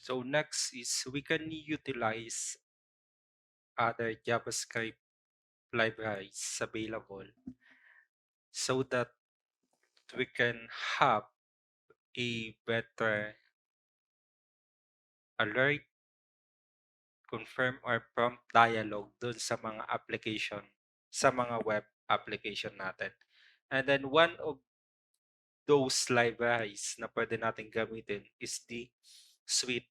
So next is we can utilize other JavaScript libraries available so that we can have a better alert, confirm, or prompt dialog dun sa mga application, sa mga web application natin. And then one of those libraries na pwede natin gamitin is the Sweet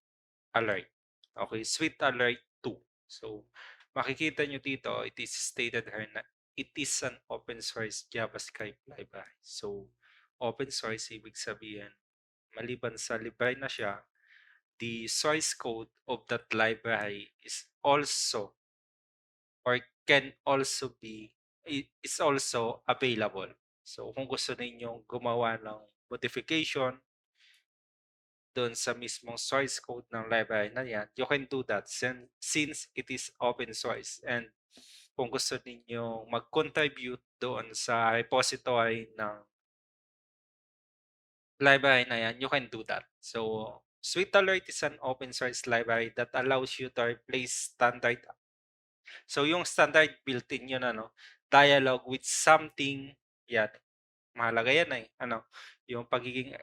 Alert. Okay, Sweet Alert 2. So, makikita nyo dito, it is stated here na it is an open source JavaScript library. So, open source, ibig sabihin, maliban sa library na siya, the source code of that library is also or can also be is also available. So, kung gusto ninyong gumawa ng modification doon sa mismong source code ng library na yan, you can do that since it is open source. And kung gusto ninyong mag-contribute doon sa repository ng library na yan, you can do that. So, Sweet Alert is an open source library that allows you to replace standard. So, yung standard built-in yun, dialogue with something, yan, mahalaga yan yung pagiging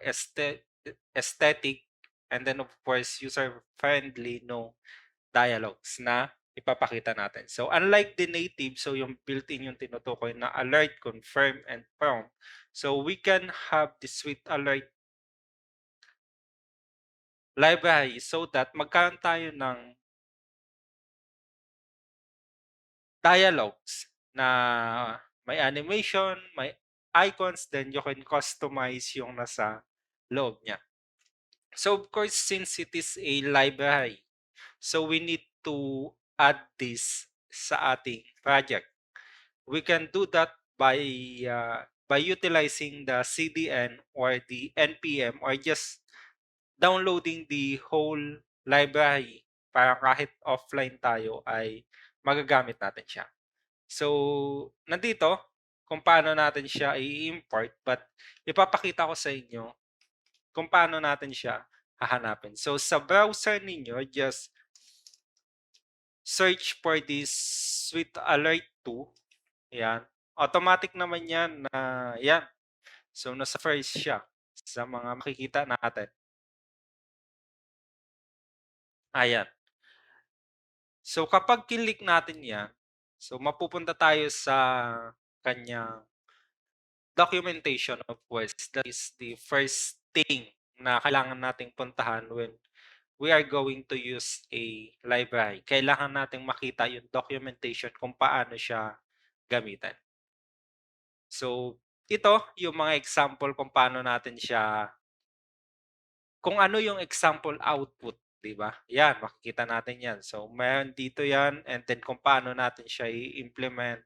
aesthetic and then of course user-friendly no dialogues na ipapakita natin. So unlike the native, so yung built-in yung tinutukoy na alert, confirm, and prompt. So we can have the Sweet Alert library so that magkaroon tayo ng dialogues na may animation, may icons, then you can customize yung nasa loob niya. So of course, since it is a library, so we need to add this sa ating project. We can do that by utilizing the CDN or the NPM or just downloading the whole library para kahit offline tayo ay magagamit natin siya. So, nandito kung paano natin siya i-import but ipapakita ko sa inyo kung paano natin siya hahanapin. So, sa browser ninyo, just search for this Sweet Alert 2. Yan. Automatic naman yan na yan. So, nasa first siya sa mga makikita natin. Ayan. So, kapag click natin yan, so mapupunta tayo sa kanyang documentation of course. That is the first thing na kailangan nating puntahan when we are going to use a library. Kailangan nating makita yung documentation kung paano siya gamitin. So, ito yung mga example kung paano natin siya kung ano yung example output, 'di ba? Yan, makikita natin yan. So, meron dito yan and then kung paano natin siya i-implement.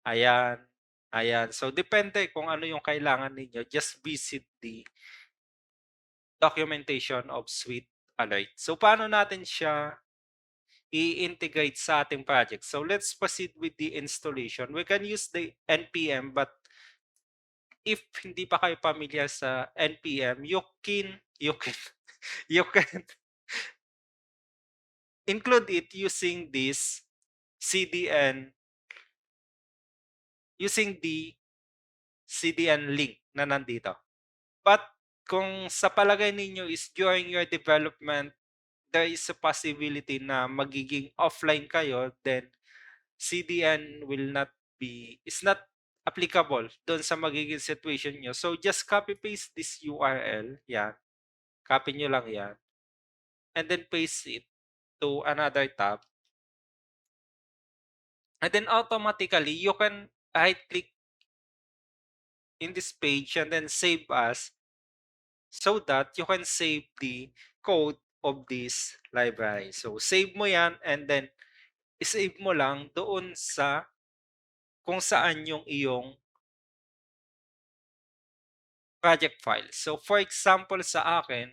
Ayan, ayan. So, depende kung ano yung kailangan ninyo. Just visit the documentation of Sweet Alert. So, paano natin siya i-integrate sa ating project? So, let's proceed with the installation. We can use the NPM but if hindi pa kayo familiar sa NPM, you can you can include it using this CDN, using the CDN link na nandito. But kung sa palagay ninyo is during your development, there is a possibility na magiging offline kayo, then CDN is not applicable doon sa magiging situation nyo. So just copy paste this URL, yan. Copy nyo lang yan. And then paste it to another tab. And then automatically, you can right click in this page and then save as so that you can save the code of this library. So save mo yan and then isave mo lang doon sa kung saan yung iyong project file. So for example sa akin,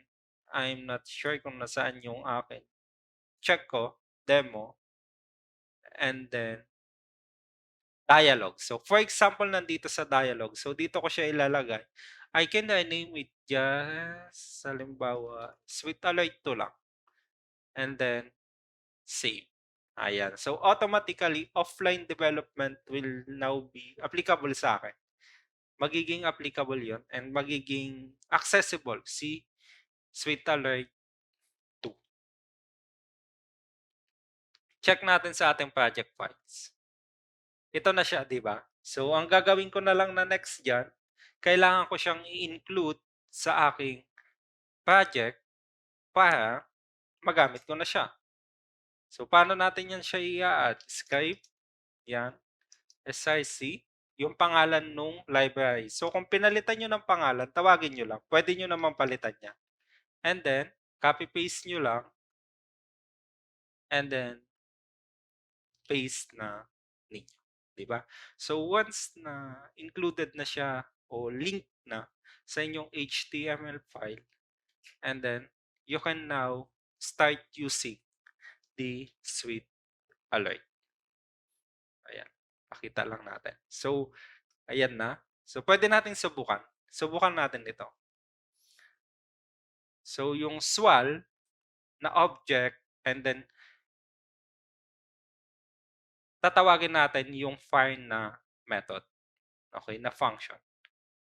I'm not sure kung nasaan yung akin. Check ko, demo, and then dialog. So for example, nandito sa dialog. So dito ko siya ilalagay. I can name it just, halimbawa, Sweet Alert 2 lang. and then save. Ayan. So, automatically, offline development will now be applicable sa akin. Magiging applicable yon and magiging accessible si Sweet Alert 2. Check natin sa ating project files. Ito na siya, di ba? So, ang gagawin ko na lang na next dyan, kailangan ko siyang i-include sa aking project para magamit ko na siya. So, paano natin yan siya i-add? Skype, yan, SIC, yung pangalan nung library. So, kung pinalitan nyo ng pangalan, tawagin nyo lang. Pwede nyo naman palitan niya. And then, copy-paste nyo lang. And then, paste na ninyo. Diba? So, once na included na siya o link na sa inyong HTML file, and then, you can now start using the Sweet Alert. Ayan. Pakita lang natin. So, ayan na. So, pwede natin subukan. Subukan natin ito. So, yung swal na object and then tatawagin natin yung find na method. Okay, na function.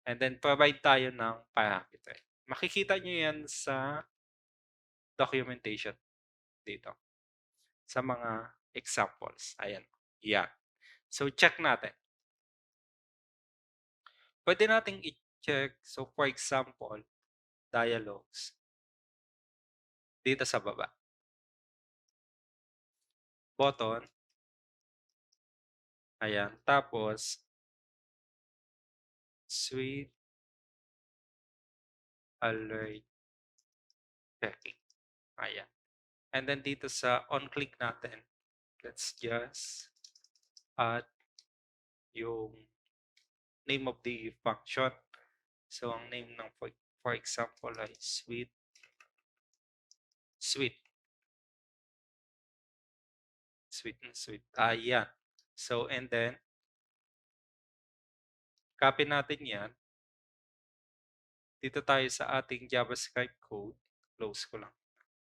And then provide tayo ng parameter. Makikita nyo yan sa documentation dito. Sa mga examples. Ayan. Yan. So, check natin. Pwede nating i-check. So, for example, dialogues. Dito sa baba. Button. Ayan. Tapos, Sweet Alert checking. Ayan. And then dito sa on-click natin, let's just add yung name of the function. So, ang name ng for example ay sweet. Sweet and sweet. Ayan. So, and then, copy natin yan. Dito tayo sa ating JavaScript code. Close ko lang.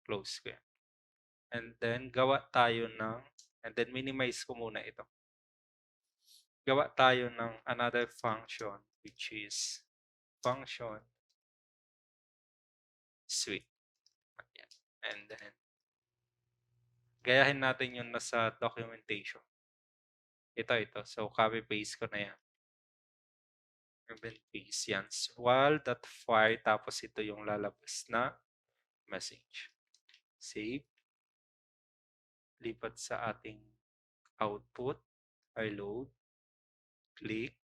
Close ko yan. And then, gawa tayo ng, and then minimize ko muna ito. Gawa tayo ng another function which is function sweet. Ayan. And then, gayahin natin yung nasa documentation. Ito. So, copy-paste ko na yan. And then, paste yan. Swal.fire. Tapos, ito yung lalabas na message. Save. Lipat sa ating output. Load. Click.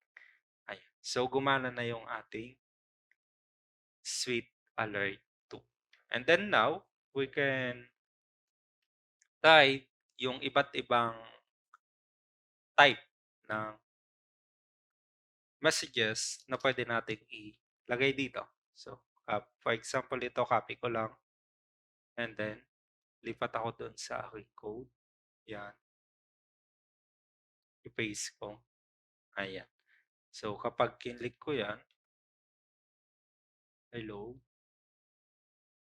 Ayan. So, gumana na yung ating Sweet Alert 2. And then now, we can type yung iba't ibang type ng messages na pwede natin ilagay dito. So, for example, ito, copy ko lang. And then, lipat ako dun sa aking code. Yan. I-paste ko. Ayan. So, kapag kinlik ko yan, hello,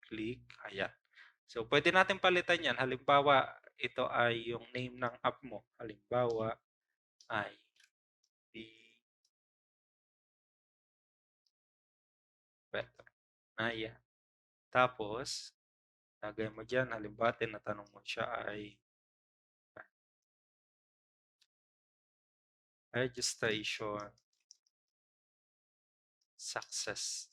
click, ayan. So, pwede natin palitan yan. Halimbawa, ito ay yung name ng app mo. Halimbawa, ay the better. Ayan. Tapos, lagay mo dyan. Halimbawa, tinatanong mo siya ay registration success.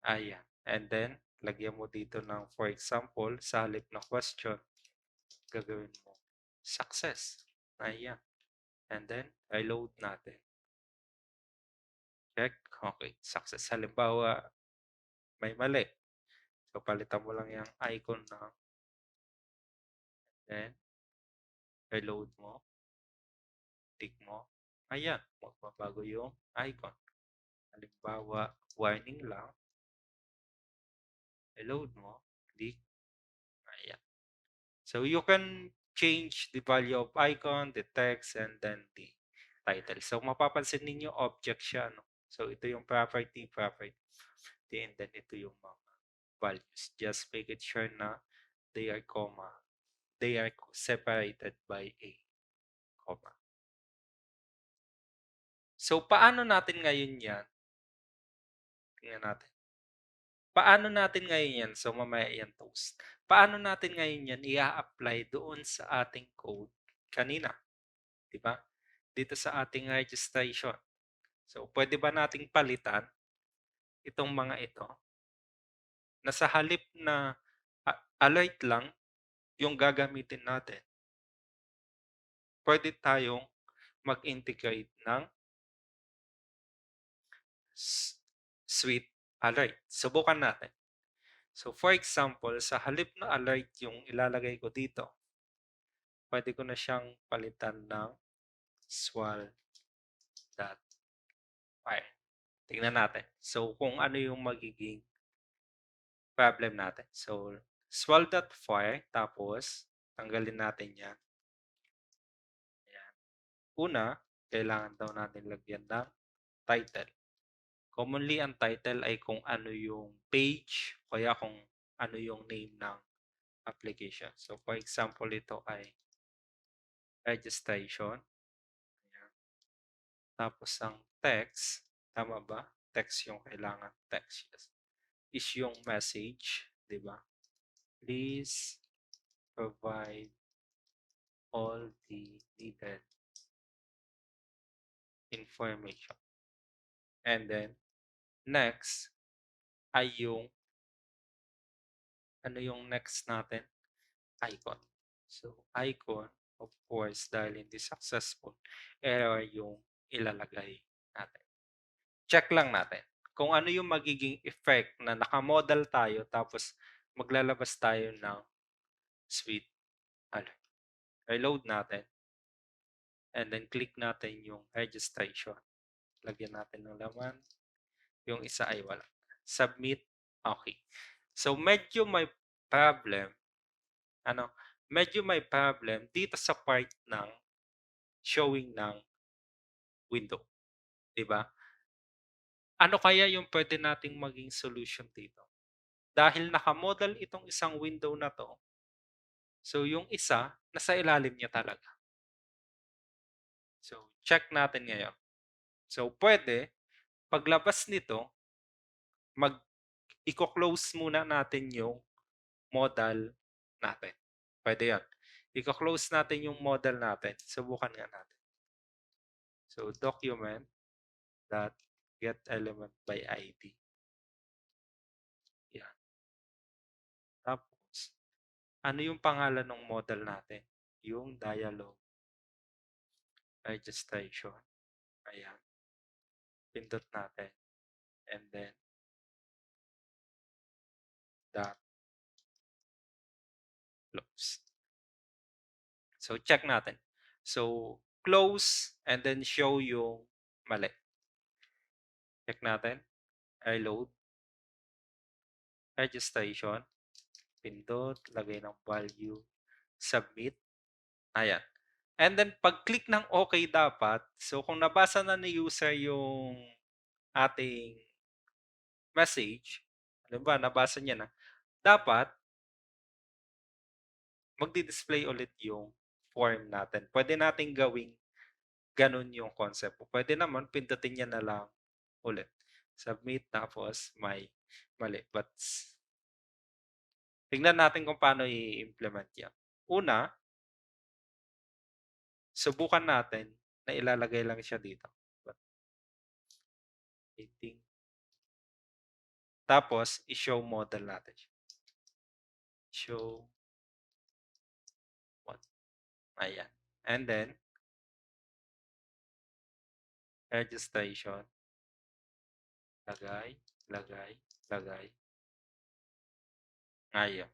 Ayan. And then, lagyan mo dito ng, for example, sa halip na question, gagawin mo, success. Ayan. And then, i-load natin. Check. Okay. Success. Halimbawa, may mali. So, palitan mo lang yung icon na. Then, i-load mo. Tick mo. Ayan. Magbabago yung icon. Halimbawa, warning lang. I-load mo. Click. Ayan. So, you can change the value of icon, the text, and then the title. So, mapapansin ninyo, object siya. No? So, ito yung property, and then ito yung mga values. Just make it sure na they are separated by a comma. So, paano natin ngayon yan? Tingnan natin. Paano natin ngayon yan? So, mamaya yan toast. Paano natin ngayon yan i-apply doon sa ating code kanina? Di ba? Dito sa ating registration. So, pwede ba nating palitan itong mga ito na sa halip na alert lang yung gagamitin natin, pwede tayong mag-integrate ng suite alert. Subukan natin. So, for example, sa halip na alert yung ilalagay ko dito, pwede ko na siyang palitan ng swal.fire. Tingnan natin. So, kung ano yung magiging problem natin. So, swal.fire, tapos tanggalin natin yan. Ayan. Una, kailangan daw natin lagyan ng title. Commonly, ang title ay kung ano yung page, kaya kung ano yung name ng application. So, for example, ito ay registration. Ayan. Tapos, ang text, tama ba? Text yung kailangan. Text, yes. Is yung message, di ba? Please provide all the needed information. And then, next ay yung, ano yung next natin? Icon. So, icon, of course, dahil hindi successful, error yung ilalagay natin. Check lang natin kung ano yung magiging effect na nakamodel tayo tapos maglalabas tayo ng suite alert. Reload natin and then click natin yung registration. Lagyan natin ng laman. Yung isa ay wala. Submit. Okay. So, medyo may problem. Medyo may problem dito sa part ng showing ng window. Diba? Ano kaya yung pwede nating maging solution dito? Dahil nakamodel itong isang window na to, so yung isa, nasa ilalim niya talaga. So, check natin ngayon. So, pwede, paglabas nito, i-close muna natin yung model natin. Pwede yan. I-close natin yung model natin. Subukan nga natin. So, document dot get element by ID. Yan. Tapos, ano yung pangalan ng model natin? Yung dialog registration. Ayan. Pindot natin. And then, dot close. So, check natin. So, close and then show yung mali. Check natin. Reload. Registration. Pindot. Lagay ng value. Submit. Ayan. And then, pag-click ng OK dapat, so kung nabasa na ni user yung ating message, alam ba, nabasa niya na, dapat, magdi-display ulit yung form natin. Pwede nating gawing ganun yung concept. Pwede naman, pindutin niya na lang ulit. Submit, tapos may mali. But, tingnan natin kung paano i-implement yan. Una, subukan natin na ilalagay lang siya dito. But, tapos, i-show model natin siya. Show what? Ayan. And then, registration. Lagay, lagay, lagay. Ayan.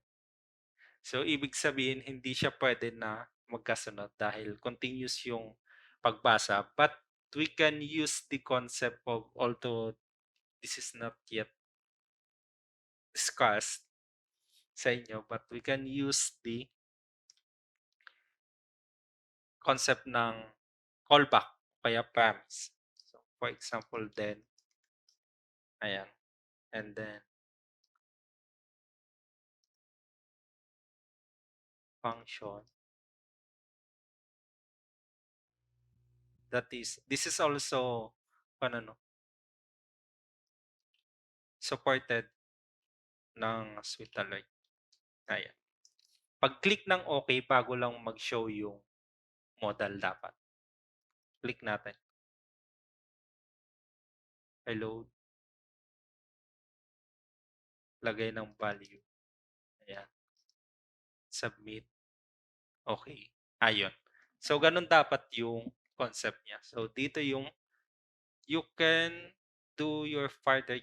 So, ibig sabihin, hindi siya pwede na magkasunod dahil continuous yung pagbasa. But, we can use the concept of, although this is not yet discussed sa inyo, but we can use the concept ng callback kaya promise. So, for example, then, ayan. And then, function that is this is also ano 'no, supported ng Sweet Alert, ayan. Pag-click ng okey bago lang mag-show yung modal dapat, click natin, reload, lagay ng value, ayan, submit, okey, ayun. So gano'n dapat yung concept niya. So dito yung you can do your further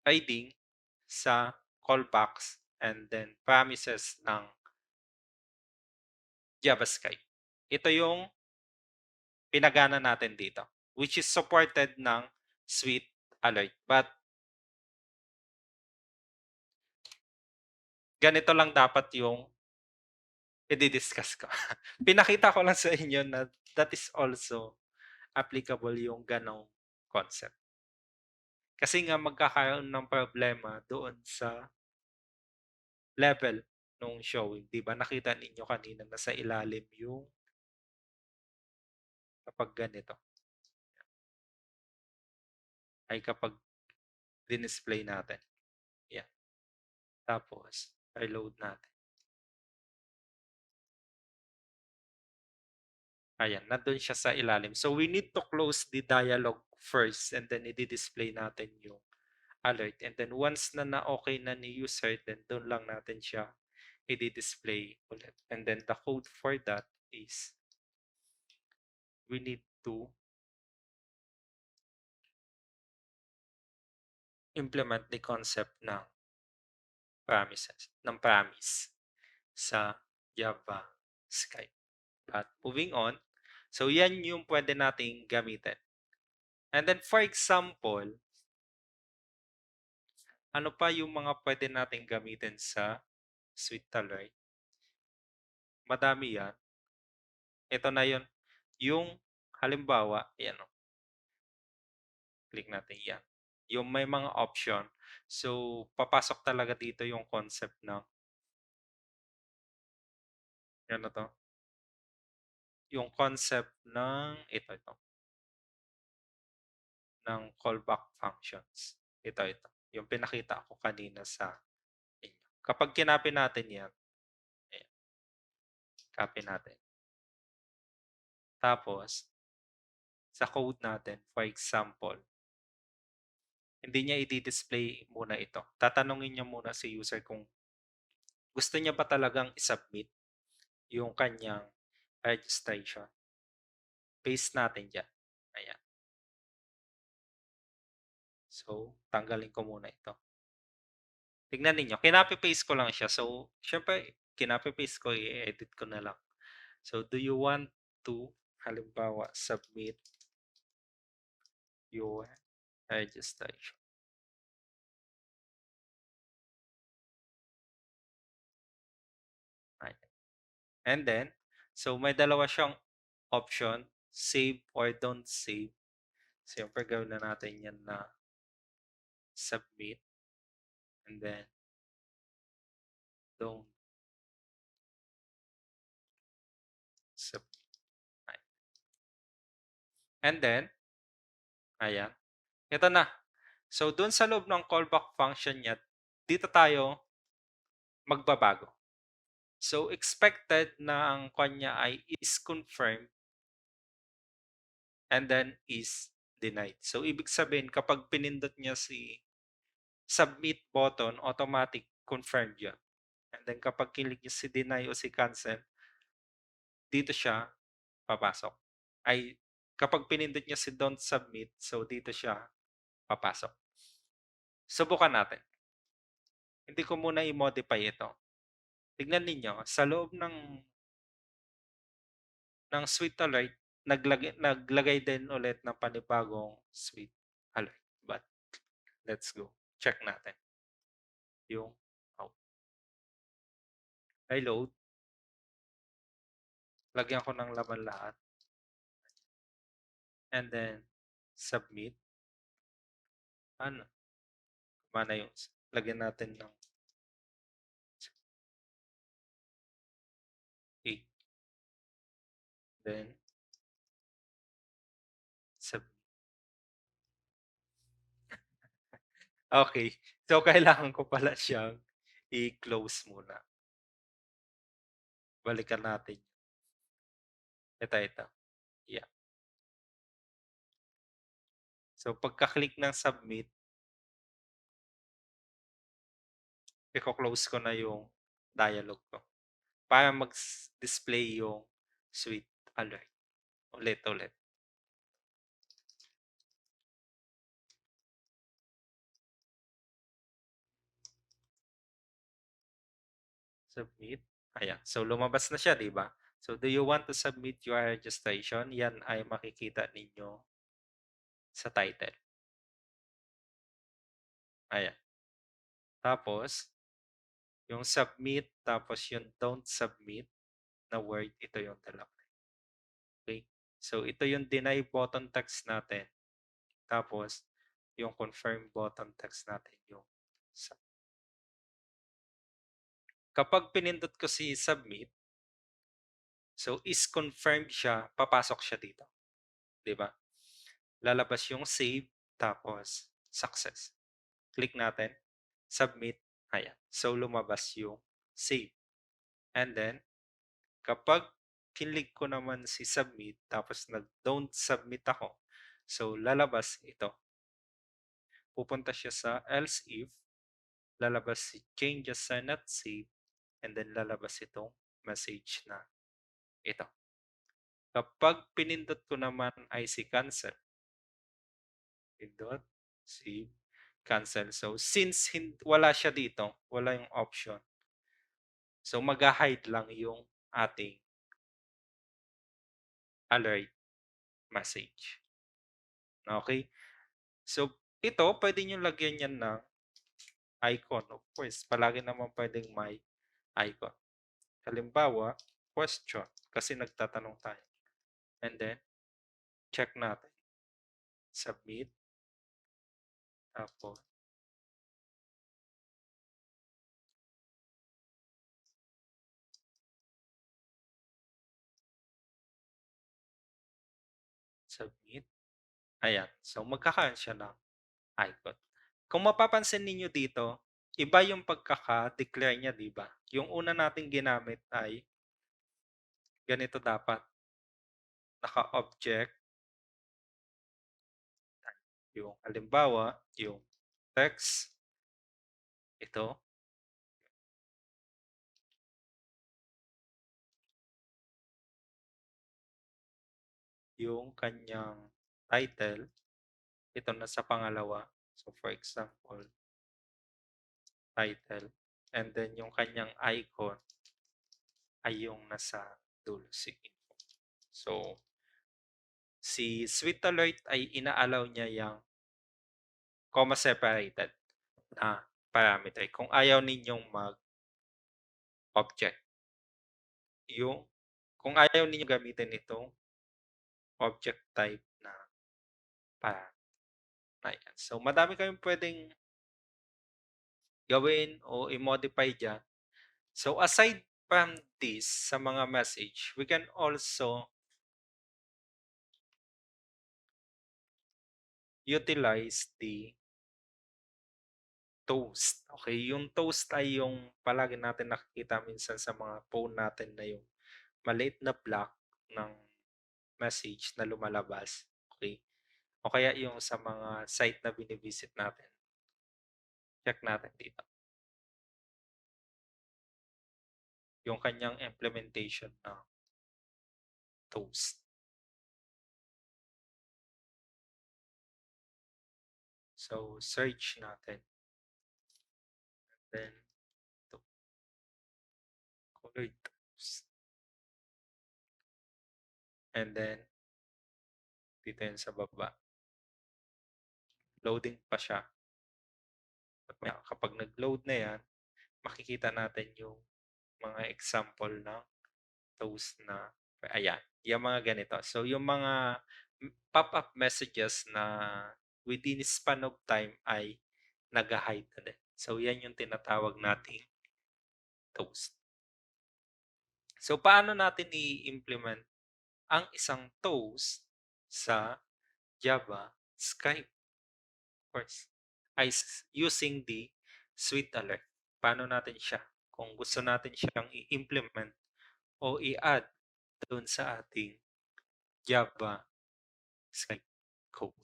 hiding sa callbacks and then promises ng JavaScript. Ito yung pinagana natin dito, which is supported ng Sweet Alert. But ganito lang dapat yung i-discuss ko. Pinakita ko lang sa inyo na that is also applicable yung ganong concept. Kasi nga magkakaroon ng problema doon sa level nung showing. 'Di ba nakita ninyo kanina na sa ilalim yung kapag ganito ay kapag dinisplay natin. Yan. Tapos, reload natin. Ayan, nandun siya sa ilalim. So, we need to close the dialog first and then i-display natin yung alert. And then once na na-okay na ni user, then doon lang natin siya i-display ulit. And then the code for that is we need to implement the concept ng promise sa JavaScript. But moving on, so yan yung pwede nating gamitin. And then for example, ano pa yung mga pwede nating gamitin sa Sweet Alert? Madami yan. Ito na yun. Yung halimbawa, yan o, click natin yan. Yung may mga option. So, papasok talaga dito yung concept ng ano to? Yung concept ng ito ng callback functions. Ito. Yung pinakita ko kanina sa inyo. Kapag kinopy natin yan, ayan, copy natin. Tapos, sa code natin, for example, hindi niya i-display muna ito. Tatanungin niya muna si user kung gusto niya ba talagang i-submit yung kanyang registration. Paste natin dyan. Ayan. So, tanggalin ko muna ito. Tignan ninyo, kinopy-paste ko lang siya. So, syempre, kinopy-paste ko, i-edit ko na lang. So, do you want to, halimbawa, submit your registration? Ayan. And then, so may dalawa siyang option, save or don't save. Siyempre, gawin na natin yan na submit. And then, don't submit. And then, ayan. Ito na. So, dun sa loob ng callback function niya, dito tayo magbabago. So, expected na ang kanya ay is confirmed and then is denied. So, ibig sabihin, kapag pinindot niya si submit button, automatic confirmed yun. And then, kapag kilik niya si deny o si cancel, dito siya papasok. Ay, kapag pinindot niya si don't submit, so dito siya papasok. Subukan natin. Hindi ko muna i-modify ito. Tignan ninyo, sa loob ng Sweet Alert, naglagay din ulit ng panibagong Sweet Alert. But, let's go. Check natin. Yung out. Reload. Lagyan ko ng laman lahat. And then, submit. Ano? Mana yung, lagyan natin ng Then, sub okey. So, kailangan ko pala siyang i-close muna. Balikan natin. Ito. Yeah. So, pagka-click ng submit, iko-close ko na yung dialog ko para display yung sweet alert ulit. Submit, ayan. So, lumabas na siya, 'di ba? So, do you want to submit your registration? Yan ay makikita ninyo sa title. Ayan. Tapos, yung submit, tapos yung don't submit na word, ito yung dalawa. Okay? So, ito yung deny button text natin. Tapos, yung confirm button text natin yung kapag pinindot ko si submit, so is confirmed siya, papasok siya dito. 'Di ba? Lalabas yung save, tapos success. Click natin, submit, ayan. So, lumabas yung save. And then, kapag kinlik ko naman si submit, tapos nag-don't submit ako, so lalabas ito. Pupunta siya sa else if, lalabas si changes are not saved, and then lalabas itong message na ito. Kapag pinindot ko naman ay si cancel, pindot, save, cancel. So, since wala siya dito, wala yung option, so mag-hide lang yung ating alert message. Okay? So, ito, pwede nyo lagyan yan ng icon. Of course, palagi naman pwedeng may icon. Halimbawa, question, kasi nagtatanong tayo. And then, check natin. Submit. Tapos, submit. Ayan. So, magkakaroon siya ng icon. Kung mapapansin ninyo dito, iba yung pagkaka-declare niya, di ba? Yung una nating ginamit ay ganito dapat. Naka-object. Yung halimbawa, yung text. Ito. Yung kanyang title. Ito na sa pangalawa. So, for example, title. And then, yung kanyang icon ay yung nasa dulo. Info. So, si Sweet Alert ay inaalaw niya yung comma separated na parameter. Kung ayaw ninyong mag-object. Yung, kung ayaw ninyo gamitin itong object type na parameter. Ayan. So, madami kayong pwedeng gawin o i-modify dyan. So, aside from this sa mga message, we can also utilize the toast. Okay, yung toast ay yung palagi natin nakikita minsan sa mga phone natin na yung maliit na block ng message na lumalabas. Okay? O kaya yung sa mga site na binivisit natin. Check natin dito. Yung kanyang implementation ng toast. So, search natin. And then, ito. Colored toast. And then, dito yun sa baba. Loading pa siya. At kapag nag-load na yan, makikita natin yung mga example ng toast na, ayan, yung mga ganito. So, yung mga pop-up messages na within span of time ay nag-hide na din. So, yan yung tinatawag nating toast. So, paano natin i-implement ang isang toast sa JavaScript. Of course, ay using the sweet alert. Paano natin siya? Kung gusto natin siyang i-implement o i-add doon sa ating JavaScript code.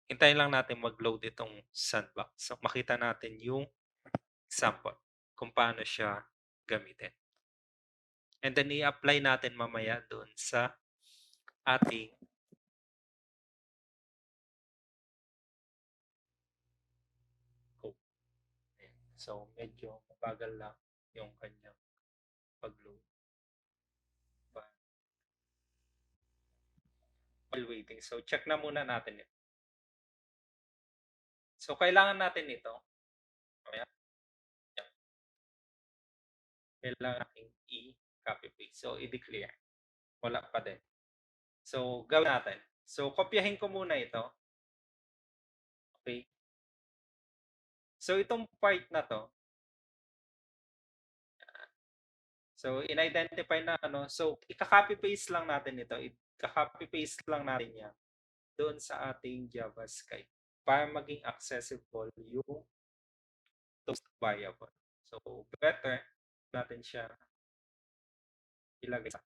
Hintayin lang natin mag-load itong sandbox. So, makita natin yung example kung paano siya gamitin. And then, i-apply natin mamaya doon sa ating code. Ayan. So, medyo mabagal lang yung kanyang pag-load. While waiting. So, check na muna natin ito. So, kailangan natin ito. Mamaya, yan. Kailangan natin i-copy paste. So, i-declare. Wala pa din. So, gawin natin. So, kopyahin ko muna ito. Okay. So, itong part na to, so, in-identify na ano. So, ika-copy paste lang natin ito. Ika-copy paste lang natin yan doon sa ating JavaScript para maging accessible yung toast variable. So, better natin siya ilagay sa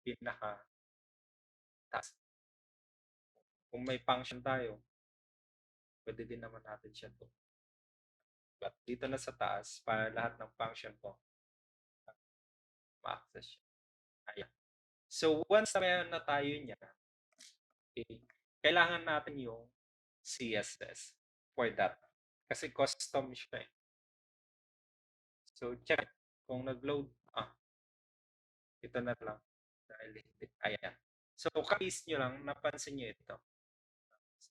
pinaka task. Kung may function tayo, pwede din naman natin siya to. But dito na sa taas, para lahat ng function ko, ma-access siya. Ayan. So, once na meron na tayo niya, okay, kailangan natin yung CSS for that. Kasi custom siya eh. So, check kung nag-load. Ito na lang. Dahil ayan. So, copy nyo lang, napansin nyo ito.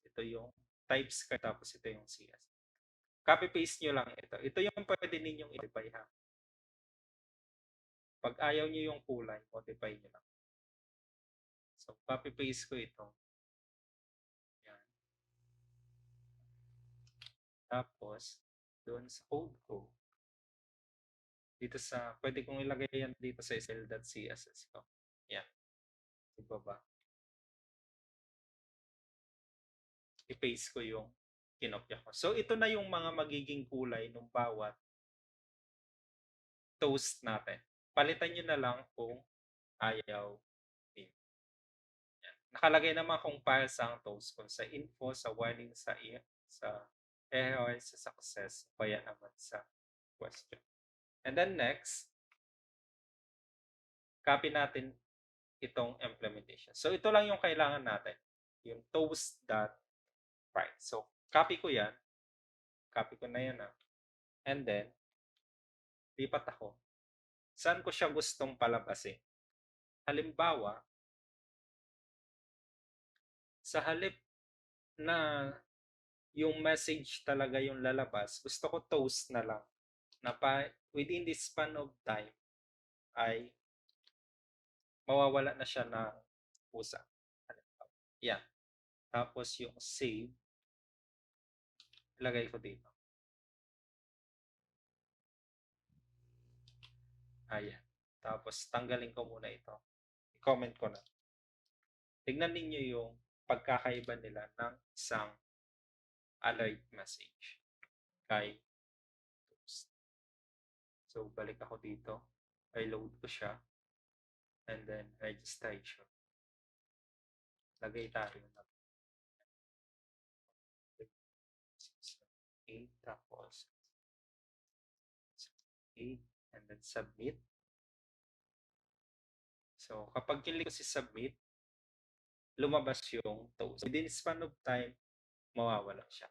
Ito yung TypeScript, tapos ito yung CS. Copy-paste nyo lang ito. Ito yung pwede ninyong i-modify ha. Pag ayaw nyo yung kulay, modify nyo lang. So, copy-paste ko ito. Yan. Tapos, doon sa code ko, dito sa, pwede kong ilagay yan dito sa sl.css ko. Yan. Ibaba. I-paste ko yung kinopya ko. So, ito na yung mga magiging kulay ng bawat toast natin. Palitan nyo na lang kung ayaw din. Yan. Nakalagay naman kung para sa toast, kung sa info, sa warning, sa error, sa success, o kaya naman sa question. And then next, copy natin itong implementation. So ito lang yung kailangan natin, yung toast.write. So copy ko yan, copy ko na yan and then lipat ako. Saan ko siya gustong palabasin? Halimbawa, sa halip na yung message talaga yung lalabas, gusto ko toast na lang. Na within this span of time ay mawawala na siya ng pusa. Yan. Tapos yung save, ilagay ko dito. Ayan. Tapos tanggalin ko muna ito. I-comment ko na. Tignan ninyo yung pagkakaiba nila ng isang alert message kay toast. So, balik ako dito. I load ko siya. And then, registration. Lagay tayo na 8 tapos 8 and then submit. So, kapag kilik ko si submit, lumabas yung toast. Within span of time, mawawala siya.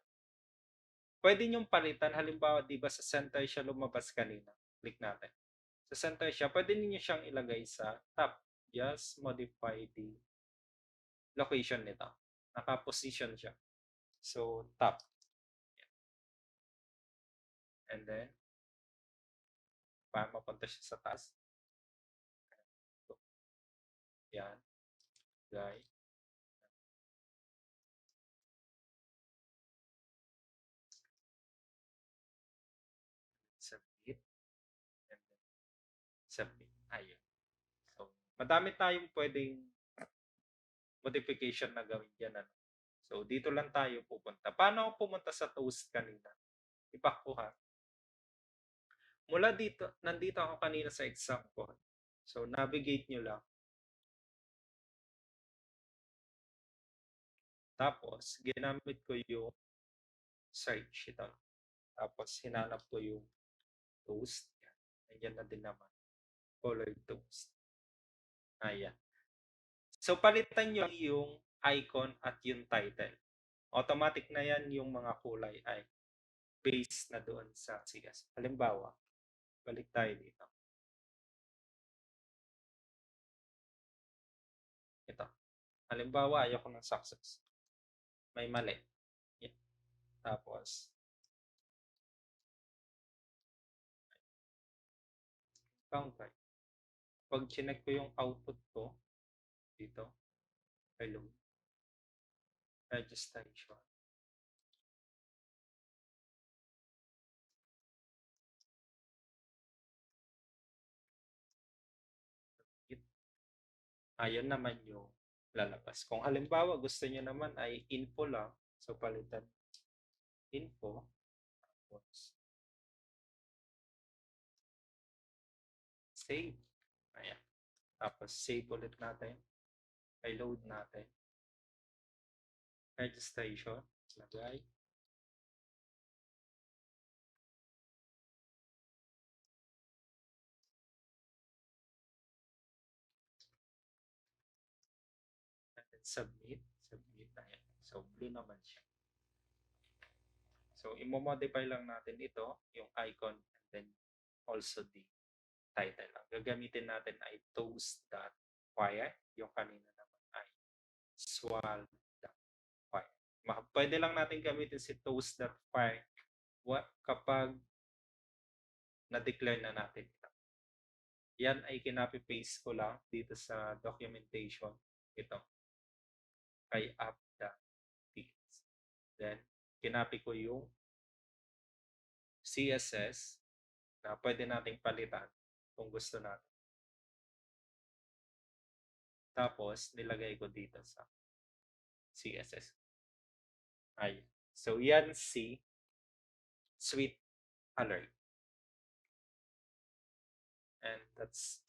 Pwede nyong palitan. Halimbawa, di ba sa center siya lumabas kanina. Click natin. Sa center siya, pwede niyo siyang ilagay sa top. Just modify the location nito. Naka-position siya. So, top. And then, para mapunta siya sa taas. Yan. Guy. Submit. And then, submit. Ayun. So, Madami tayong pwedeng modification na gawin diyan, ano. So, dito lang tayo pupunta. Paano ako pumunta sa Toast kanina? Ipak ko ha. Mula dito, nandito ako kanina sa example. So, navigate nyo lang. Tapos, ginamit ko yung search ito. Tapos, hinanap ko yung toast. Ayan na din naman. Colored toast. Ayan. So, palitan nyo yung icon at yung title. Automatic na yan yung mga kulay ay based na doon sa CS. Halimbawa, balik tayo dito. Ito. Halimbawa, ayoko ng success. May mali. Yan. Tapos, count right. Pag chinek ko yung output ko, dito, hello, registration. Ayun naman yung lalabas. Kung halimbawa gusto niyo naman ay info lang, so palitan info, tapos save. Ayan. Tapos save ulit natin. I-load natin. Registration. Lagay. And then submit. Submit. Ayan. So, blue naman siya. So, imo-modify lang natin ito, yung icon, and then also the title. Ang gagamitin natin ay toast.fire. Yung kanina naman ay swal.fire. Pwede lang natin gamitin si toast.fire kapag na-declare na natin ito. Yan ay kinopy-paste ko lang dito sa documentation. Ito. Kay app.txt. Then, kinopy ko yung CSS na pwede nating palitan kung gusto natin. Tapos, nilagay ko dito sa CSS. Ay. So, yan si Sweet Alert. And that's